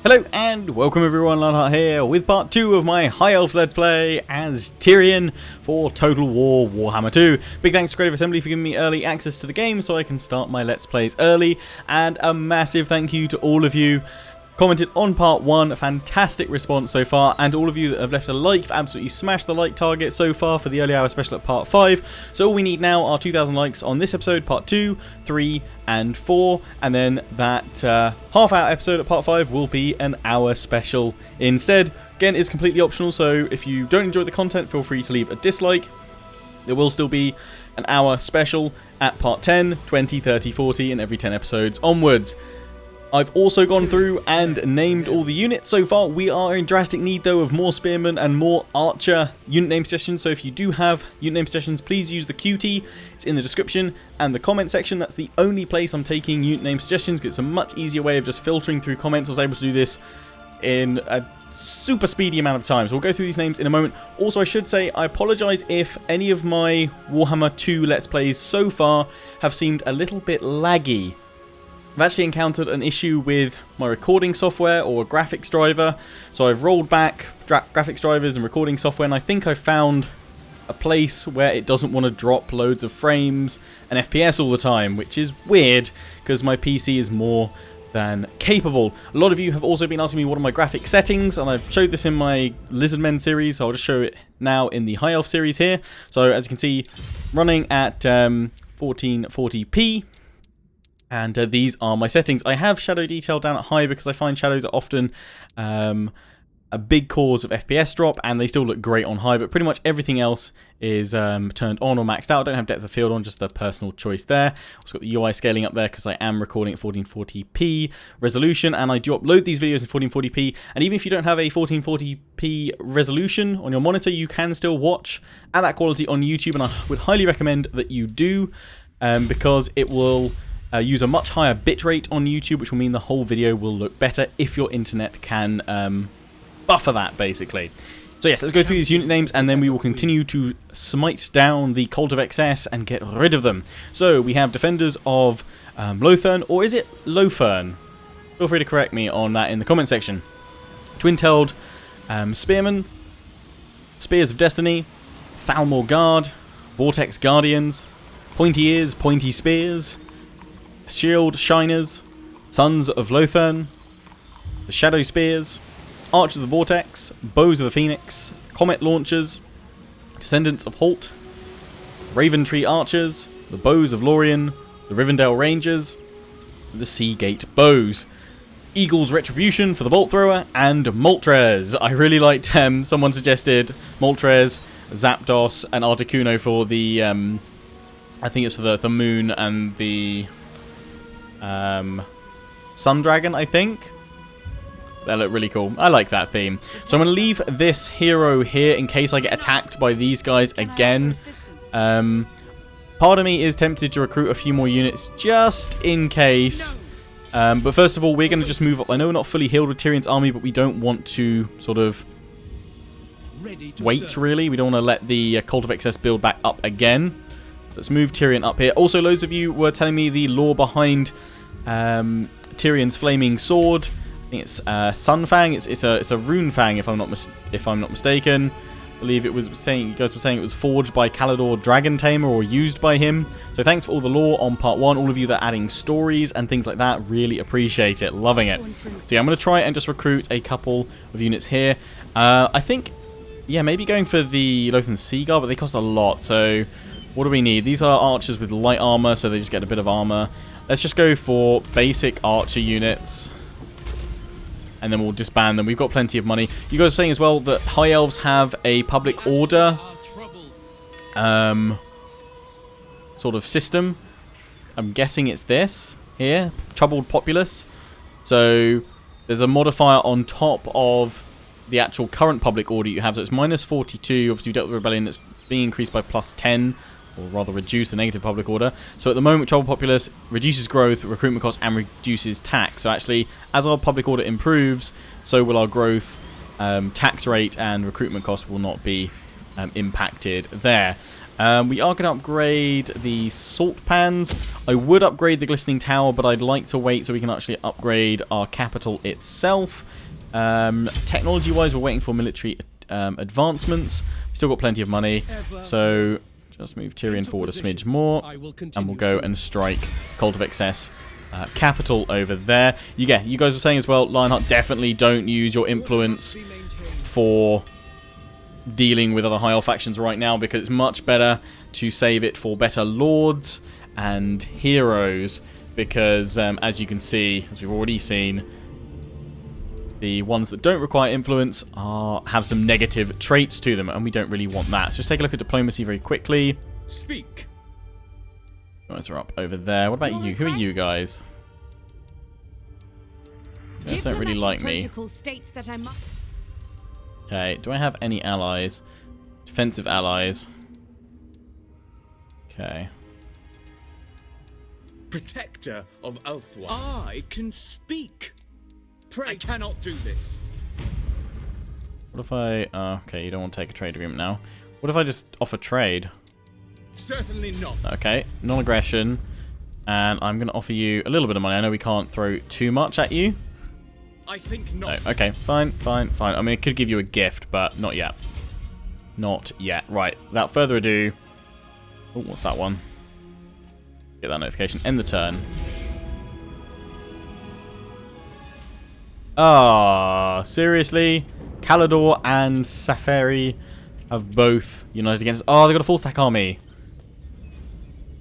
Hello and welcome everyone, Lionheart here with part 2 of my High Elves Let's Play as Tyrion for Total War Warhammer 2. Big thanks to Creative Assembly for giving me early access to the game so I can start my Let's Plays early, and a massive thank you to all of you commented on part 1, a fantastic response so far, and all of you that have left a like, have absolutely smashed the like target so far for the early hour special at part 5. So all we need now are 2,000 likes on this episode, part 2, 3 and 4, and then that half hour episode at part 5 will be an hour special instead. Again, it's completely optional, so if you don't enjoy the content, feel free to leave a dislike. There will still be an hour special at part 10, 20, 30, 40 and every 10 episodes onwards. I've also gone through and named all the units so far. We are in drastic need though of more spearmen and more archer unit name suggestions, so if you do have unit name suggestions, please use the QT. It's in the description and the comment section. That's the only place I'm taking unit name suggestions, because it's a much easier way of just filtering through comments. I was able to do this in a super speedy amount of time, so we'll go through these names in a moment. Also, I should say I apologise if any of my Warhammer 2 Let's Plays so far have seemed a little bit laggy. I've actually encountered an issue with my recording software or graphics driver, so I've rolled back graphics drivers and recording software, and I think I've found a place where it doesn't want to drop loads of frames and FPS all the time, which is weird because my PC is more than capable. A lot of you have also been asking me what are my graphic settings, and I've showed this in my Lizardmen series, so I'll just show it now in the High Elf series here. So as you can see, running at 1440p. And these are my settings. I have shadow detail down at high because I find shadows are often a big cause of FPS drop, and they still look great on high, but pretty much everything else is turned on or maxed out. I don't have depth of field on, just a personal choice there. Also got the UI scaling up there because I am recording at 1440p resolution, and I do upload these videos in 1440p, and even if you don't have a 1440p resolution on your monitor, you can still watch at that quality on YouTube, and I would highly recommend that you do, because it will use a much higher bitrate on YouTube, which will mean the whole video will look better if your internet can buffer that, basically. So yes, let's go through these unit names, and then we will continue to smite down the Cult of Excess and get rid of them. So we have Defenders of Lothern, or is it Lothern? Feel free to correct me on that in the comment section. Twin-tailed Spearmen, Spears of Destiny, Thalmor Guard, Vortex Guardians, Pointy Ears, Pointy Spears, Shield Shiners, Sons of Lothern, the Shadow Spears, Archers of the Vortex, Bows of the Phoenix, Comet Launchers, Descendants of Holt, Raven Tree Archers, the Bows of Lorien, the Rivendell Rangers, the Seagate Bows, Eagle's Retribution for the Bolt Thrower, and Moltres. I really liked someone suggested Moltres, Zapdos, and Articuno for the I think it's for the Moon and the Sun Dragon, I think. They look really cool. I like that theme. So I'm going to leave this hero here in case I get attacked by these guys again. Part of me is tempted to recruit a few more units just in case. But first of all, we're going to just move up. I know we're not fully healed with Tyrion's army, but we don't want to sort of wait, really. We don't want to let the Cult of Excess build back up again. Let's move Tyrion up here. Also, loads of you were telling me the lore behind Tyrion's flaming sword. I think it's Sunfang. It's a rune fang, if I'm not mistaken. I believe it was saying, you guys were saying it was forged by Kalidor Dragon Tamer or used by him. So thanks for all the lore on part 1. All of you that are adding stories and things like that, really appreciate it. Loving it. So yeah, I'm going to try and just recruit a couple of units here. I think, yeah, maybe going for the Lothern Seagull, but they cost a lot. So what do we need? These are archers with light armor, so they just get a bit of armor. Let's just go for basic archer units, and then we'll disband them. We've got plenty of money. You guys are saying as well that High Elves have a public order sort of system. I'm guessing it's this here, Troubled Populace. So there's a modifier on top of the actual current public order you have. So it's minus 42. Obviously, we dealt with Rebellion. That's being increased by plus 10. Or rather reduce the negative public order. So at the moment, Troubled Populace reduces growth, recruitment costs, and reduces tax. So actually, as our public order improves, so will our growth, tax rate, and recruitment costs will not be impacted there. We are going to upgrade the salt pans. I would upgrade the glistening tower, but I'd like to wait so we can actually upgrade our capital itself. Technology-wise, we're waiting for military advancements. We've still got plenty of money, so just move Tyrion forward a smidge more, and we'll go and strike Cult of Excess capital over there. You guys were saying as well, Lionheart, definitely don't use your influence for dealing with other high elf factions right now, because it's much better to save it for better lords and heroes, because as you can see, as we've already seen, the ones that don't require influence have some negative traits to them, and we don't really want that. So just take a look at diplomacy very quickly. Speak. You guys are up over there. What about you? Who are you guys? You guys don't really like me. Okay, do I have any allies? Defensive allies. Okay. Protector of Ulthwa. I can speak. I cannot do this. What if I... okay, you don't want to take a trade agreement now. What if I just offer trade? Certainly not. Okay, non-aggression. And I'm going to offer you a little bit of money. I know we can't throw too much at you. I think not. No, okay, fine. I mean, it could give you a gift, but not yet. Not yet. Right, without further ado... Oh, what's that one? Get that notification. End the turn. Ah, seriously? Calador and Safari have both united against... Oh, they've got a full stack army.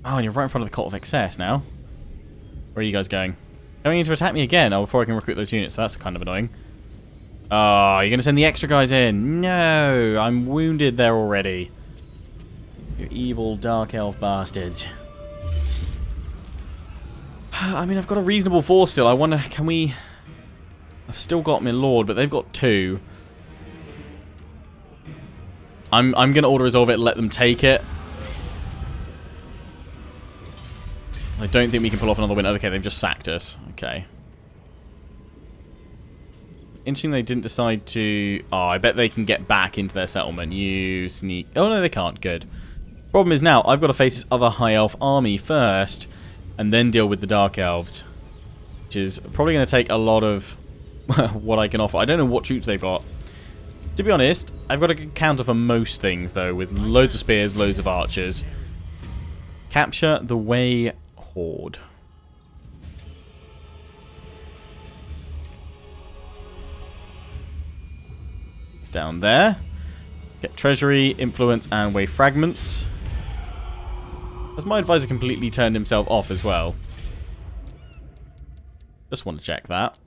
Oh, and you're right in front of the Cult of Excess now. Where are you guys going? Going in to attack me again? Oh, before I can recruit those units. So that's kind of annoying. Oh, you're going to send the extra guys in? No, I'm wounded there already. You evil dark elf bastards. I mean, I've got a reasonable force still. I wonder, can we... I've still got my lord, but they've got 2. I'm going to auto-resolve it and let them take it. I don't think we can pull off another win. Okay, they've just sacked us. Okay. Interesting they didn't decide to... Oh, I bet they can get back into their settlement. You sneak... Oh, no, they can't. Good. Problem is now, I've got to face this other high elf army first, and then deal with the dark elves. Which is probably going to take a lot of what I can offer. I don't know what troops they've got. To be honest, I've got a good counter for most things, though, with loads of spears, loads of archers. Capture the Way Horde. It's down there. Get treasury, influence, and way fragments. Has my advisor completely turned himself off as well? Just want to check that.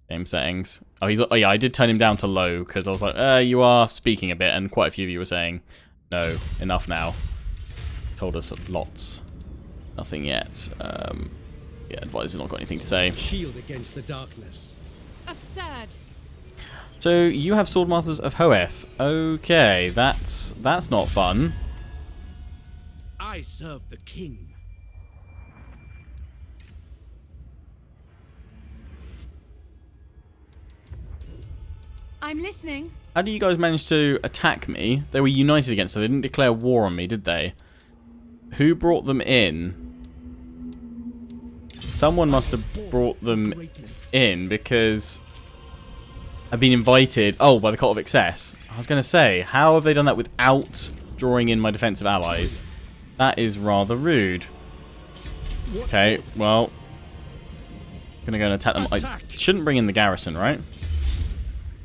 Game settings. Oh, yeah, I did turn him down to low because I was like, you are speaking a bit, and quite a few of you were saying, no, enough now. Told us lots. Nothing yet. Yeah, advisor's not got anything to say. Shield against the darkness. Absurd. So you have Swordmasters of Hoeth. Okay, that's not fun. I serve the king. I'm listening. How do you guys manage to attack me? They were united against, so they didn't declare war on me, did they? Who brought them in? Someone must have brought them in because I've been invited. Oh, by the Cult of Excess. I was going to say, how have they done that without drawing in my defensive allies? That is rather rude. Okay, well, I'm going to go and attack them. I shouldn't bring in the garrison, right?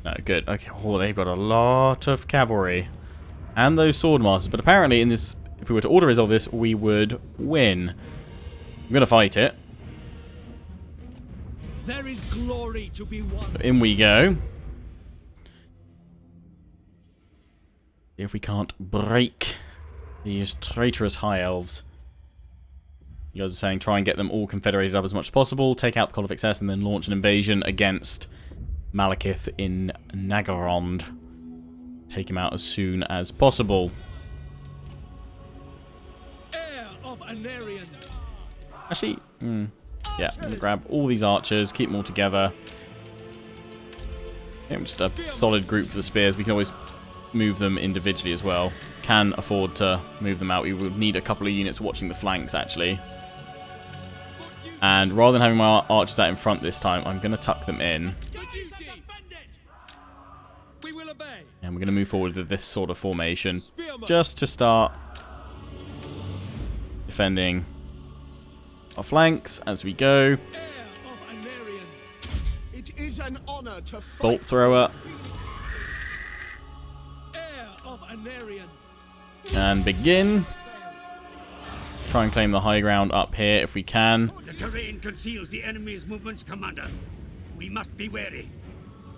No, good. Okay, oh, they've got a lot of cavalry and those swordmasters. But apparently, in this, if we were to auto-resolve this, we would win. I'm going to fight it. There is glory to be won. So in we go. See if we can't break these traitorous high elves. You guys are saying try and get them all confederated up as much as possible, take out the Cult of Excess, and then launch an invasion against Malekith in Nagarond. Take him out as soon as possible. Heir of Anarion. Actually, yeah, I'm going to grab all these archers, keep them all together. Yeah, just a solid group for the spears. We can always move them individually as well. can afford to move them out. We would need a couple of units watching the flanks, actually. And rather than having my archers out in front this time, I'm going to tuck them in. And we're going to move forward with this sort of formation, just to start defending our flanks as we go. Bolt thrower. And begin. Try and claim the high ground up here if we can. The terrain conceals the enemy's movements, Commander. We must be wary.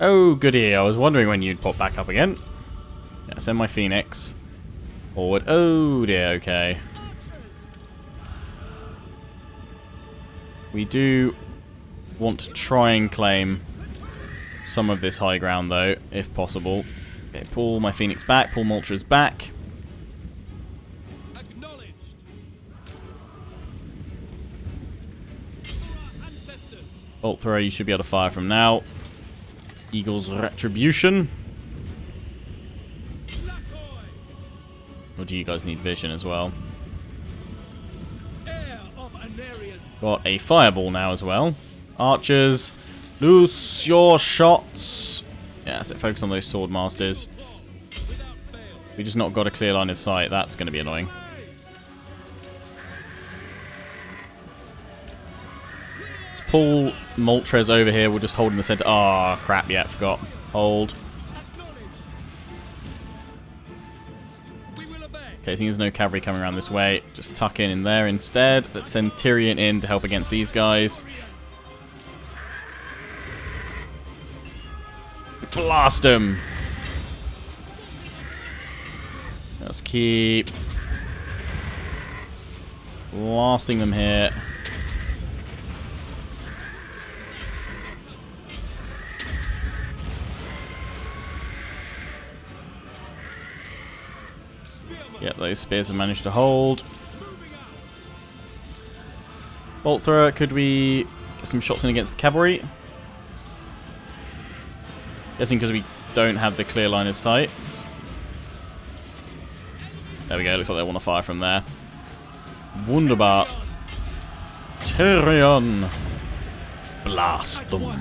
Oh, goody. I was wondering when you'd pop back up again. Yeah, send my Phoenix forward. Oh, dear. Okay. We do want to try and claim some of this high ground, though, if possible. Okay, pull my Phoenix back. Pull Moltres back. Bolt thrower, you should be able to fire from now. Eagle's Retribution. Or do you guys need vision as well? Got a fireball now as well. Archers, loose your shots. Yeah, that's it. Focus on those sword masters. We just not got a clear line of sight. That's going to be annoying. Let's pull Moltres over here. We'll just hold in the center. Oh, crap. Yeah, forgot. Hold. Okay, seeing there's no cavalry coming around this way, just tuck in there instead. Let's send Tyrion in to help against these guys. Blast him! Let's keep blasting them here. Yep, those spears have managed to hold. Bolt thrower, could we get some shots in against the cavalry? Guessing because we don't have the clear line of sight. There we go, looks like they want to fire from there. Wunderbar. Tyrion. Blast them.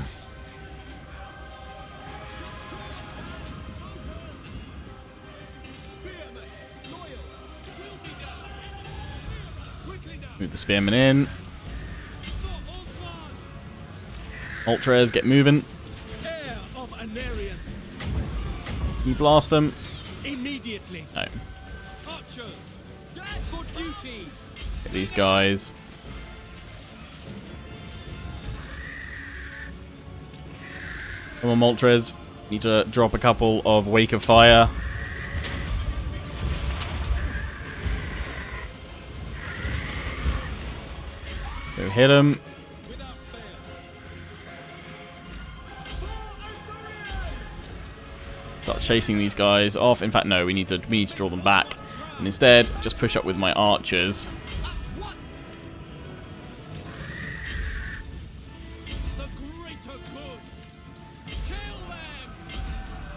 Move the spearmen in. Moltres, get moving. You blast them. Immediately. No. Archers, for duties. Get these guys. Come on, Moltres. Need to drop a couple of Wake of Fire. Go hit him. Start chasing these guys off. In fact, no, we need to draw them back. And instead, just push up with my archers.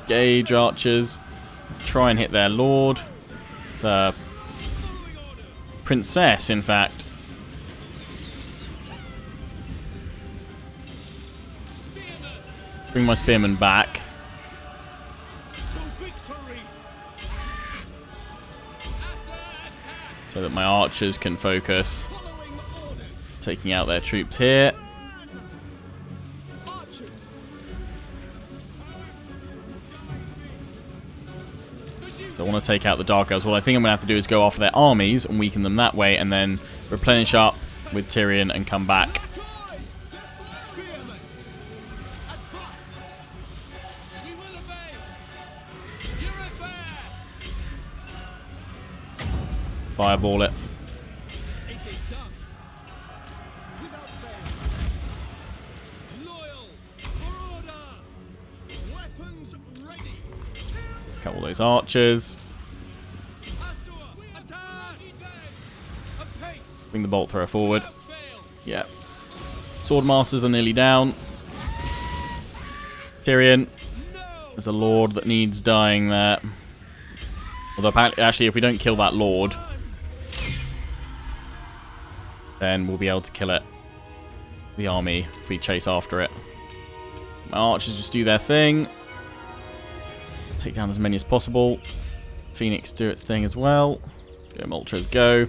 Gauge archers. Try and hit their lord. It's a princess, in fact. Bring my spearmen back. So that my archers can focus. Taking out their troops here. So I want to take out the Dark Elves. What I think I'm going to have to do is go after their armies and weaken them that way, and then replenish up with Tyrion and come back. Fireball it. Cut all those archers. Bring the bolt thrower forward. Yep. Sword masters are nearly down. Tyrion. There's a lord that needs dying there. Although apparently, actually, if we don't kill that Lord, then we'll be able to kill it. The army, if we chase after it. My archers just do their thing. Take down as many as possible. Phoenix do its thing as well. Go Moltres, go.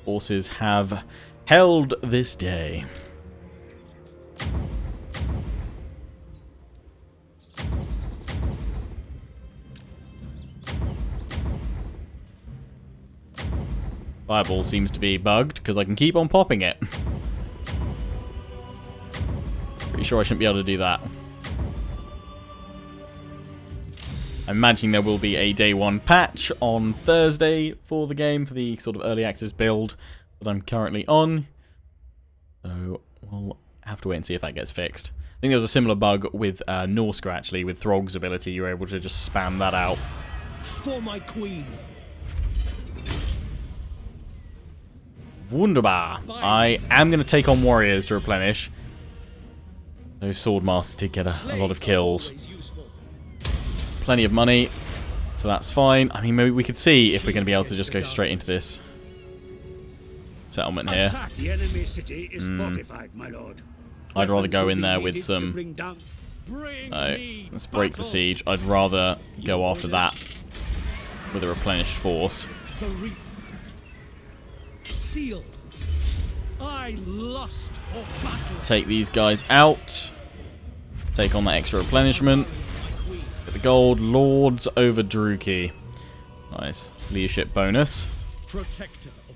Forces have held this day. Fireball seems to be bugged because I can keep on popping it. Pretty sure I shouldn't be able to do that. I'm imagining there will be a day 1 patch on Thursday for the game, for the sort of early access build that I'm currently on. So we'll have to wait and see if that gets fixed. I think there was a similar bug with Norsker actually, with Throg's ability. You were able to just spam that out. For my queen. Wunderbar. I am going to take on warriors to replenish. Those swordmasters did get a lot of kills. Plenty of money, so that's fine. I mean, maybe we could see if we're going to be able to just go straight into this settlement here. The enemy city is fortified, my lord. I'd rather go in there with some... No, let's break the siege. I'd rather go after that with a replenished force. Seal. I lust for battle. Take these guys out. Take on that extra replenishment. Get the gold. Lords over Druki. Nice. Leadership bonus.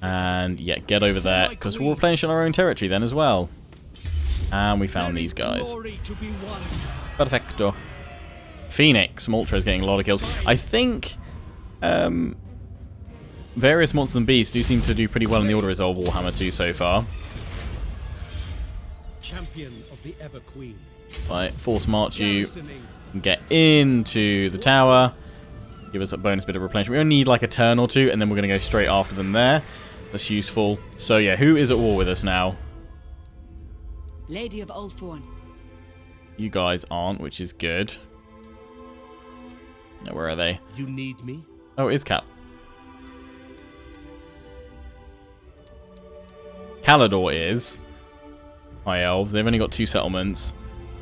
And yeah, get over there, because we'll replenish on our own territory then as well. And we found these guys. Perfecto. Phoenix. Moltres getting a lot of kills. I think various monsters and beasts do seem to do pretty well in the Order Resolve Warhammer 2 so far. Champion of the Ever Queen. Right, force march you. Get into the tower. Give us a bonus bit of replenishment. We only need like a turn or two, and then we're going to go straight after them there. That's useful. So yeah, who is at war with us now? Lady of Ulthorn. You guys aren't, which is good. Now, where are they? You need me? Oh, it is Cal. Calador is. High Elves. They've only got 2 settlements.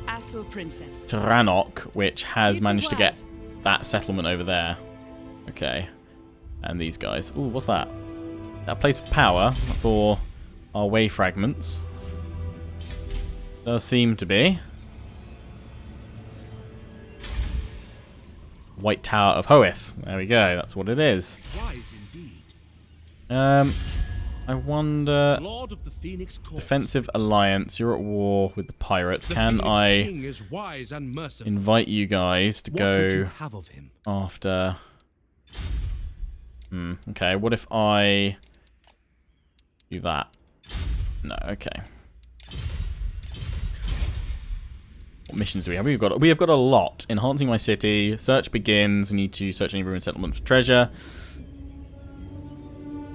Asur Princess. Tyrannoc, which has Keep managed to it get that settlement over there. Okay. And these guys. Ooh, what's that? That place of power for our way fragments. Does seem to be. White Tower of Hoeth. There we go. That's what it is. Wise indeed. I wonder... Lord of the Phoenix Court. Defensive alliance. You're at war with the pirates. The Can Phoenix I King is wise and merciful. invite you guys to What would you go have of him? after... Okay, what if I do that? No, okay. What missions do we have? We have got a lot. Enhancing my city. Search begins. We need to search any ruined settlement for treasure.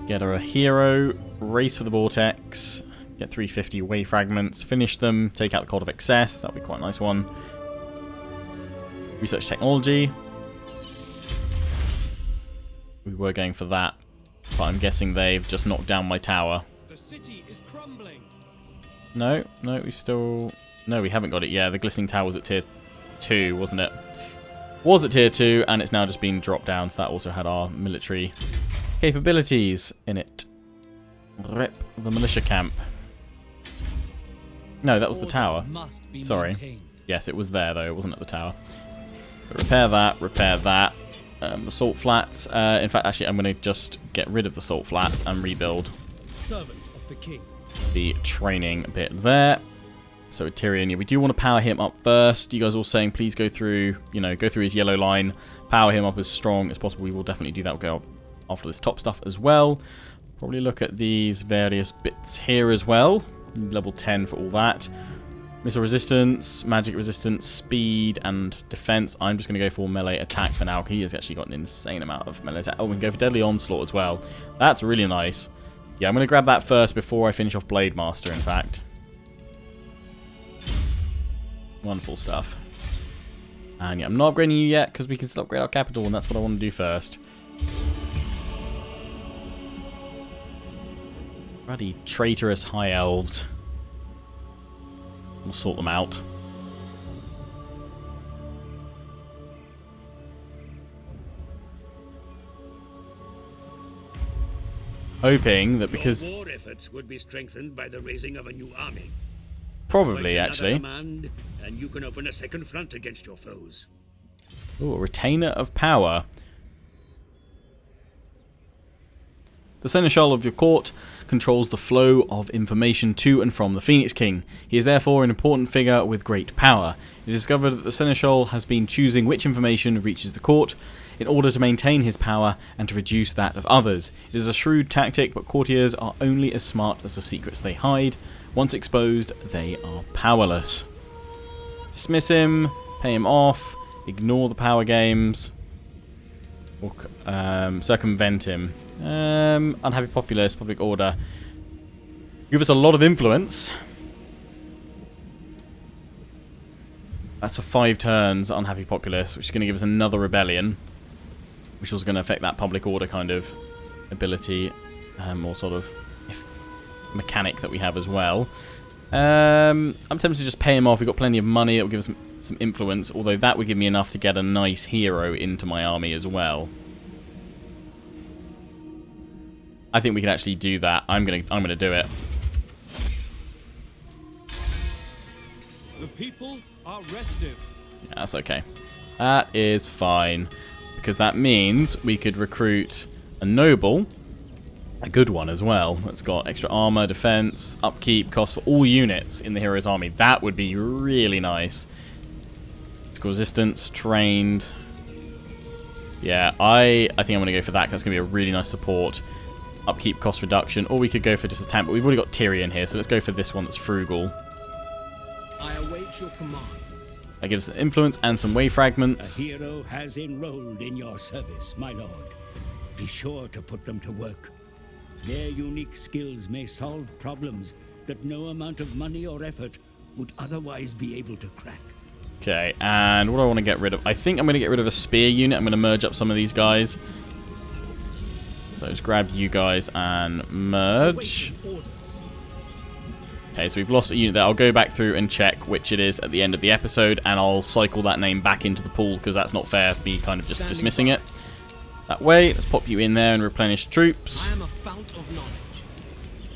Get her a hero. Race for the vortex. Get 350 way fragments. Finish them. Take out the Cult of Excess. That'll be quite a nice one. Research technology. We were going for that, but I'm guessing they've just knocked down my tower. The city is crumbling. No, we still... No, we haven't got it. Yeah, the Glistening Tower was at tier 2, wasn't it? Was at tier 2, and it's now just been dropped down, so that also had our military capabilities in it. Rip the militia camp. No, that was the tower. Sorry. Yes, it was there, though. It wasn't at the tower. But repair that, repair that. The salt flats. In fact, actually, I'm going to just get rid of the salt flats and rebuild Servant of the king. the training bit there. So Tyrion, yeah, we do want to power him up first. You guys all saying please go through, go through his yellow line, power him up as strong as possible. We will definitely do that. We'll go after this top stuff as well. Probably look at these various bits here as well. Level 10 for all that. Missile resistance, magic resistance, speed, and defense. I'm just going to go for melee attack for now. He has actually got an insane amount of melee attack. Oh, we can go for deadly onslaught as well. That's really nice. Yeah, I'm going to grab that first before I finish off Blade Master, in fact. Wonderful stuff. And yeah, I'm not upgrading you yet because we can still upgrade our capital, and that's what I want to do first. Bloody traitorous high elves. We'll sort them out. Hoping that because... Your war efforts would be strengthened by the raising of a new army. Probably, Appoint another actually. command, and you can open a second front against your foes. Ooh, a retainer of power. The seneschal of your court controls the flow of information to and from the Phoenix King. He is therefore an important figure with great power. It is discovered that the seneschal has been choosing which information reaches the court in order to maintain his power and to reduce that of others. It is a shrewd tactic, but courtiers are only as smart as the secrets they hide. Once exposed, they are powerless. Dismiss him, pay him off, ignore the power games, or circumvent him. Unhappy populace, public order. Give us a lot of influence. That's a 5 turns, unhappy populace, which is going to give us another rebellion, which is going to affect that public order kind of ability, or sort of mechanic that we have as well. I'm tempted to just pay him off. We've got plenty of money that will give us some influence, although that would give me enough to get a nice hero into my army as well. I think we can actually do that. I'm gonna do it. The people are restive. Yeah, that's okay. That is fine, because that means we could recruit a noble, a good one as well. That's got extra armor, defense, upkeep, cost for all units in the hero's army. That would be really nice. Physical resistance, trained. Yeah, I think I'm gonna go for that. 'Cause that's gonna be a really nice support. Upkeep, cost reduction, or we could go for just a tank, but we've already got Tyrion here, so let's go for this one that's frugal. I await your command. That gives us influence and some wave fragments. A hero has enrolled in your service, my lord. Be sure to put them to work. Their unique skills may solve problems that no amount of money or effort would otherwise be able to crack. Okay, and what do I want to get rid of? I think I'm going to get rid of a spear unit. I'm going to merge up some of these guys. So just grab you guys and merge. Okay, so we've lost a unit there. I'll go back through and check which it is at the end of the episode, and I'll cycle that name back into the pool, because that's not fair, me kind of just dismissing it. That way, let's pop you in there and replenish troops. I am a fount of knowledge.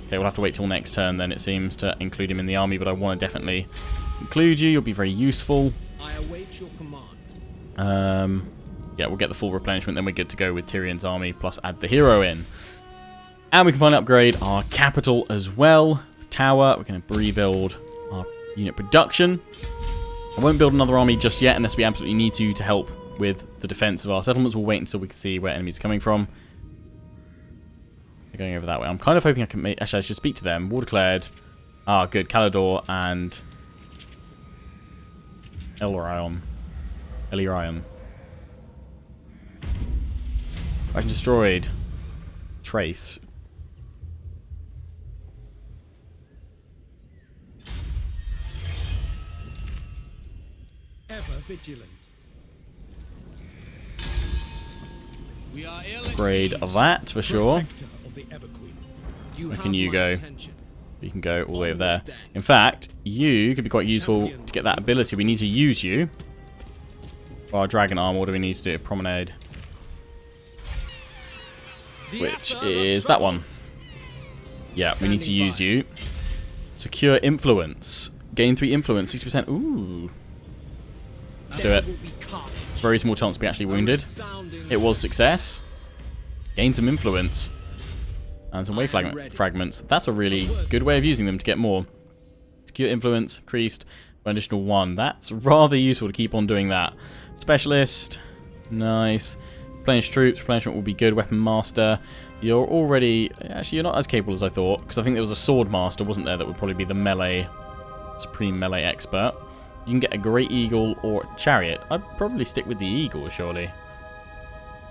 Okay, we'll have to wait till next turn then, it seems, to include him in the army, but I want to definitely include you. You'll be very useful. I await your command. Yeah, we'll get the full replenishment, then we're good to go with Tyrion's army, plus add the hero in. And we can finally upgrade our capital as well. The tower, we're going to rebuild our unit production. I won't build another army just yet, unless we absolutely need to help with the defense of our settlements. We'll wait until we can see where enemies are coming from. They're going over that way. I'm kind of hoping I can make... Actually, I should speak to them. War declared. Ah, good. Calador and... Elirion. Faction destroyed. Trace. Ever vigilant. We are Upgrade of that for sure. Protector of the Everqueen. Where can you go? You can go all the way over there. In fact, you could be quite useful to get that ability. We need to use you. For our dragon armor, what do we need to do? Promenade. Which is that one. Yeah, we need to use you. Secure influence. Gain 3 influence, 60%. Ooh. Let's do it. Very small chance to be actually wounded. It was success. Gain some influence. And some wave fragments. That's a really good way of using them to get more. Secure influence, increased by an additional 1. That's rather useful to keep on doing that. Specialist. Nice. Replenish troops. Replenishment will be good. Weapon master. You're already... Actually, you're not as capable as I thought. Because I think there was a sword master, wasn't there? That would probably be the melee... Supreme melee expert. You can get a great eagle or a chariot. I'd probably stick with the eagle, surely.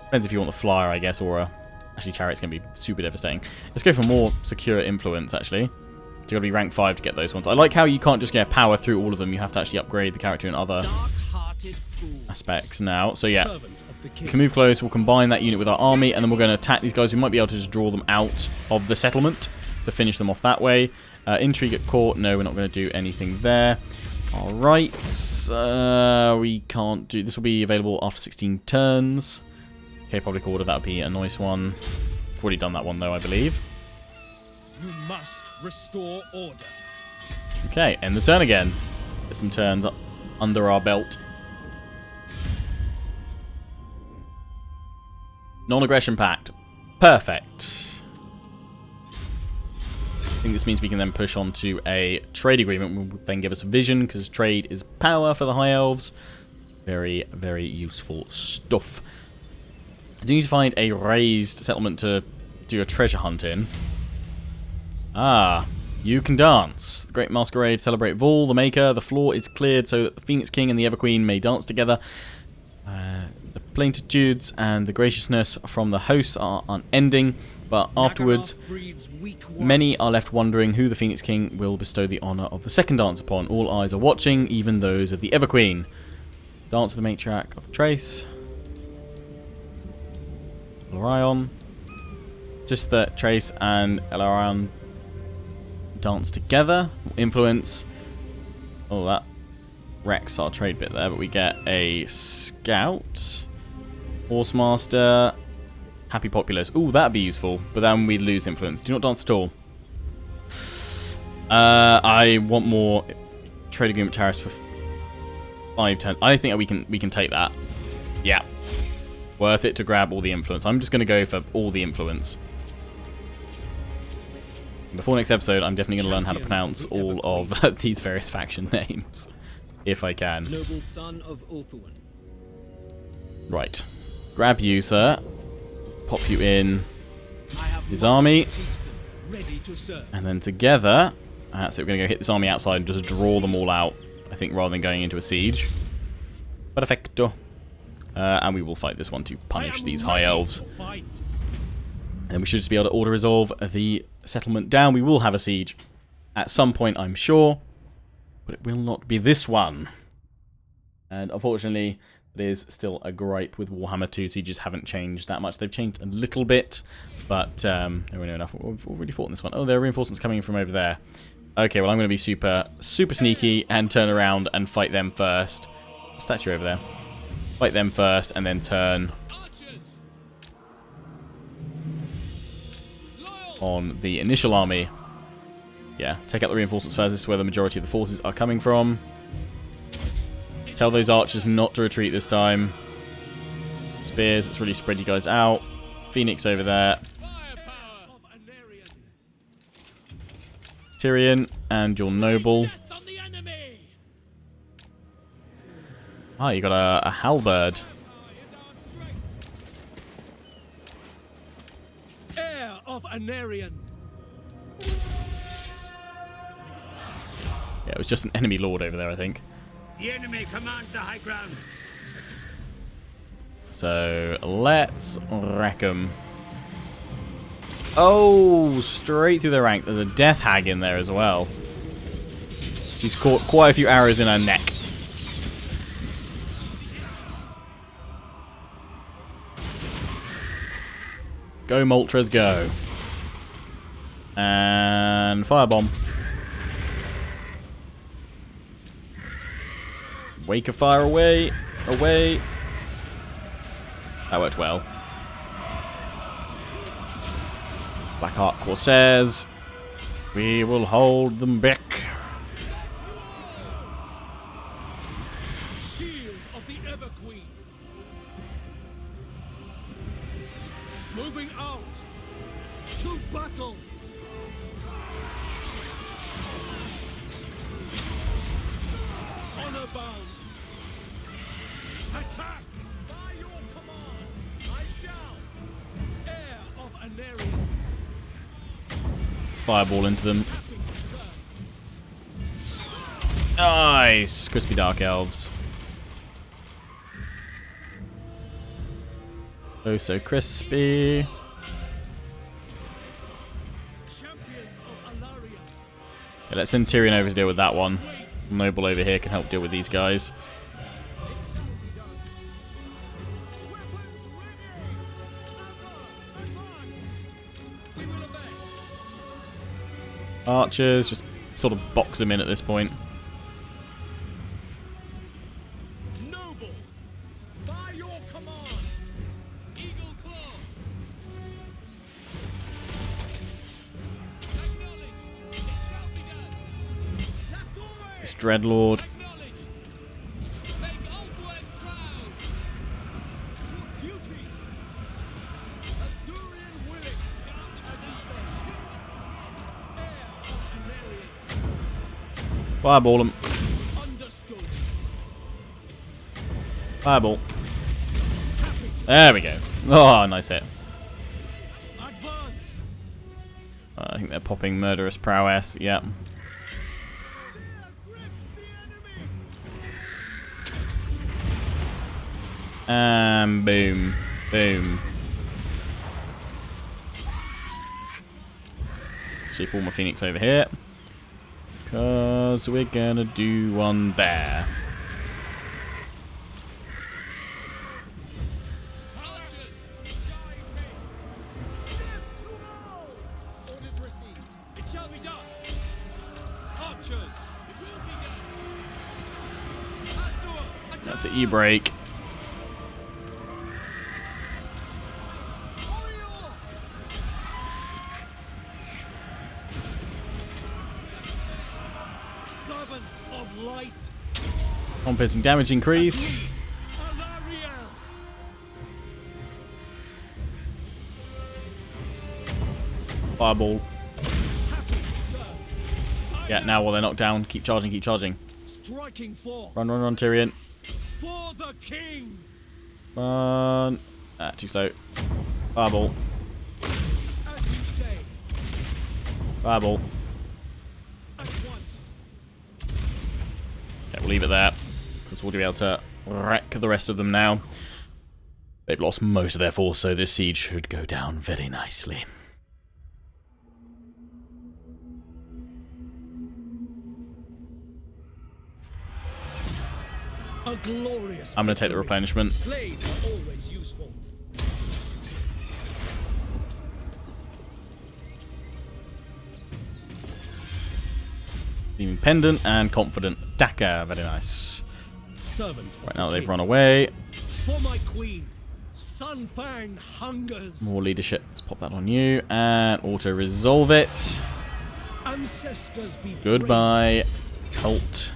Depends if you want the flyer, I guess, or a... Actually, chariot's going to be super devastating. Let's go for more secure influence, actually. You've got to be rank 5 to get those ones. I like how you can't just get power through all of them. You have to actually upgrade the character in other aspects now. So yeah, Servant of the we king. can move close. We'll combine that unit with our army, and then we're going to attack these guys. We might be able to just draw them out of the settlement to finish them off that way. Intrigue at court. No, we're not going to do anything there. Alright. We can't do... This will be available after 16 turns. Okay, public order. That would be a nice one. I've already done that one, though, I believe. You must restore order. Okay, end the turn again. Get some turns under our belt. Non-aggression pact. Perfect. I think this means we can then push on to a trade agreement, which will then give us vision, because trade is power for the High Elves. Very, very useful stuff. I do need to find a raised settlement to do a treasure hunt in. Ah, you can dance. The Great Masquerade celebrate Vol, the Maker. The floor is cleared so that the Phoenix King and the Ever Queen may dance together. The plenitudes and the graciousness from the hosts are unending. But afterwards, many are left wondering who the Phoenix King will bestow the honour of the second dance upon. All eyes are watching, even those of the Ever Queen. Dance with the matriarch of Trace. Elarion. Just that Trace and Elarion dance together. Influence. Oh, that wrecks our trade bit there, but we get a scout. Horsemaster. Happy populace. Ooh, that'd be useful. But then we'd lose influence. Do not dance at all. I want more trade agreement tariffs for 5 turns. I think that we can take that. Yeah. Worth it to grab all the influence. I'm just going to go for all the influence. Before next episode, I'm definitely going to learn how to pronounce all of these various faction names. If I can. Noble son of Ulthuan. Right. Grab you, sir. Pop you in his army. Ready to serve. And then together, so we're going to go hit this army outside and just draw them all out, I think, rather than going into a siege. Perfecto. And we will fight this one to punish these High Elves. And we should just be able to auto-resolve the settlement down. We will have a siege at some point, I'm sure. But it will not be this one. And unfortunately, it is still a gripe with Warhammer 2. Sieges haven't changed that much. They've changed a little bit, but no, we know enough. We've already fought in this one. Oh, there are reinforcements coming from over there. Okay, well, I'm going to be super sneaky and turn around and fight them first. Statue over there. Fight them first and then turn on the initial army. Yeah, take out the reinforcements first. This is where the majority of the forces are coming from. Tell those archers not to retreat this time. Spears, let's really spread you guys out. Phoenix over there. Tyrion and your noble. Ah, you got a halberd. Heir of Anarian. Yeah, it was just an enemy lord over there, I think. The enemy command the high ground. So, let's wreck them. Oh, straight through the rank. There's a death hag in there as well. She's caught quite a few arrows in her neck. Go, Moltres, go. And firebomb. Wake of fire away. Away. That worked well. Blackheart Corsairs. We will hold them back. Shield of the Ever Queen. Moving out to battle. Honor bound. Attack! By your command, I shall. Heir of Anarian. Let's fireball into them. Happy to serve. Nice! Crispy Dark Elves. Oh, so crispy. Champion of Alaria. Okay, let's send Tyrion over to deal with that one. Noble over here can help deal with these guys. Archers, just sort of box them in at this point. Noble, by your command. Eagle claw. Acknowledged. It shall be done. Latorre. This Dreadlord. Acknowledged. Make Ulfwed proud. For duty. Azurian willing. As you say. Heir of Anarian. Fireball them. Understood. Fireball. There we go. Oh, nice hit. Advance. I think they're popping Murderous Prowess. Yep. And boom. Boom. Actually, pull my Phoenix over here. Because we're going to do one there. Archers. Death to all. Orders received. It shall be done. Archers. It will be done. Azure. Attack. That's an E-break. Servant of light. One piercing damage increase. Alariel. Fireball. Happy to serve. Yeah, now while they're knocked down, keep charging, keep charging. Striking forth Run, run, run, Tyrion. for the king. Run. Ah, too slow. Fireball. As you say. Fireball. At once. Okay, we'll leave it there. Because we'll be able to wreck the rest of them now. They've lost most of their force, so this siege should go down very nicely. A glorious I'm going to take the victory. replenishment. Slaves are always useful. Gleaming Pendant and Confident Dagger. Very nice. Servant Right now they've run away. For my queen, Sunfang hungers. More leadership. Let's pop that on you. And auto-resolve it. Ancestors be Goodbye, Cult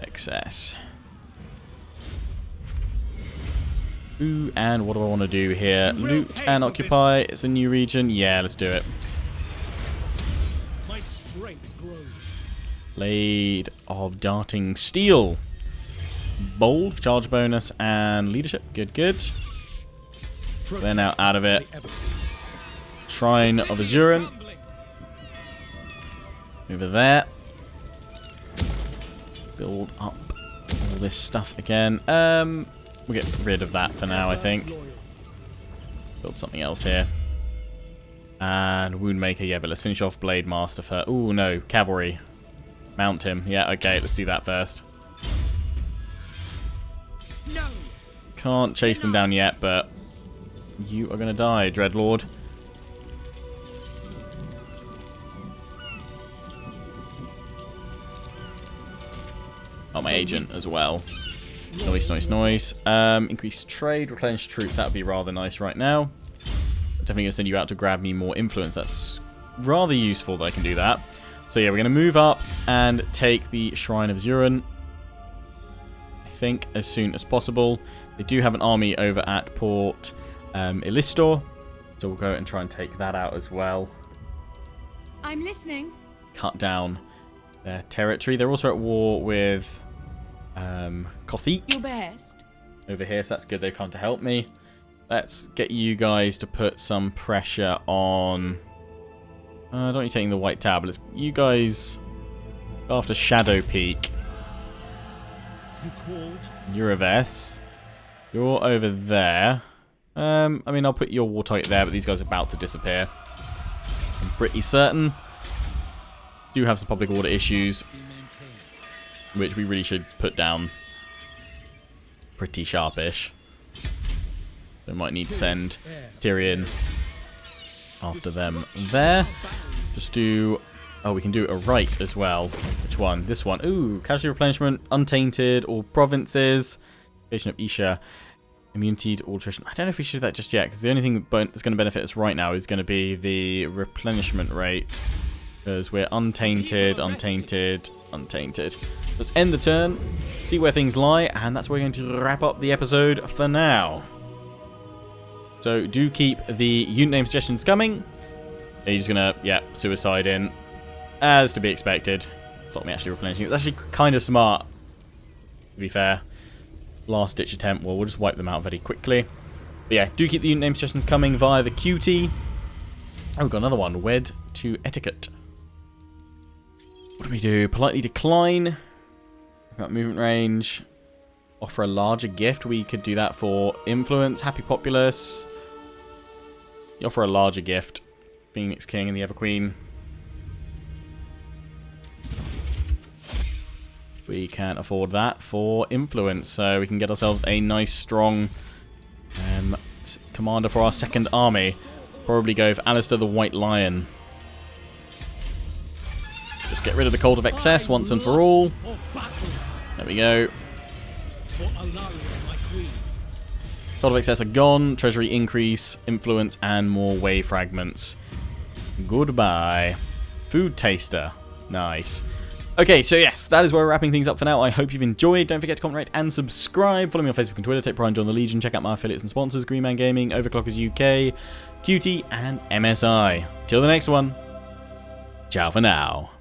Excess. Ooh, and what do I want to do here? Loot and occupy. It's a new region. Yeah, let's do it. praised. My strength grows. Blade of Darting Steel. Bold, charge bonus, and leadership. Good, good. They're now out of it. Shrine of Azurin. Over there. Build up all this stuff again. We'll get rid of that for now, I think. Build something else here. And Woundmaker, yeah, but let's finish off Blade Master first. Ooh, no, Cavalry. Mount him. Yeah, okay, let's do that first. No. Can't chase them down yet, but you are going to die, Dreadlord. Oh, my agent as well. Noise, noise, noise. Increase trade, replenish troops. That would be rather nice right now. Definitely going to send you out to grab me more influence. That's rather useful that I can do that. So yeah, we're going to move up and take the Shrine of Azurin. I think as soon as possible. They do have an army over at Port Illistor. So we'll go and try and take that out as well. I'm listening. Cut down their territory. They're also at war with Kothique Your best. over here, so that's good. They've come to help me. Let's get you guys to put some pressure on... don't you taking the White Tower, but let's you guys go after Shadow Peak. You called? You're of S. You're over there. I mean, I'll put your war target there, but these guys are about to disappear. I'm pretty certain. Do have some public order issues, which we really should put down pretty sharpish. So might need to send Tyrion after them there. Just do Oh, we can do a right as well. Which one? This one. Ooh, casualty replenishment, untainted, all provinces. Invasion of Isha. Immunity to all attrition. I don't know if we should do that just yet, because the only thing that's going to benefit us right now is going to be the replenishment rate. Because we're untainted, untainted, untainted. Let's end the turn, see where things lie, and that's where we're going to wrap up the episode for now. So do keep the unit name suggestions coming. He's going to, yeah, suicide in. As to be expected. Stop me actually replenishing. It's actually kind of smart, to be fair. Last ditch attempt. Well, we'll just wipe them out very quickly. But yeah, do keep the unit name suggestions coming via the QT. Oh, we've got another one. Wed to etiquette. What do we do? Politely decline. Got movement range. Offer a larger gift. We could do that for influence. Happy populace. You offer a larger gift. Phoenix King and the Ever Queen. We can't afford that for influence, so we can get ourselves a nice, strong commander for our second army. Probably go for Alistair the White Lion. Just get rid of the Cult of Excess once and for all. There we go. Cult of Excess are gone. Treasury increase, influence, and more wave fragments. Goodbye. Food taster. Nice. Okay, so yes, that is where we're wrapping things up for now. I hope you've enjoyed. Don't forget to comment, rate, and subscribe. Follow me on Facebook and Twitter. Take pride and join the Legion. Check out my affiliates and sponsors, Green Man Gaming, Overclockers UK, QT, and MSI. Till the next one, ciao for now.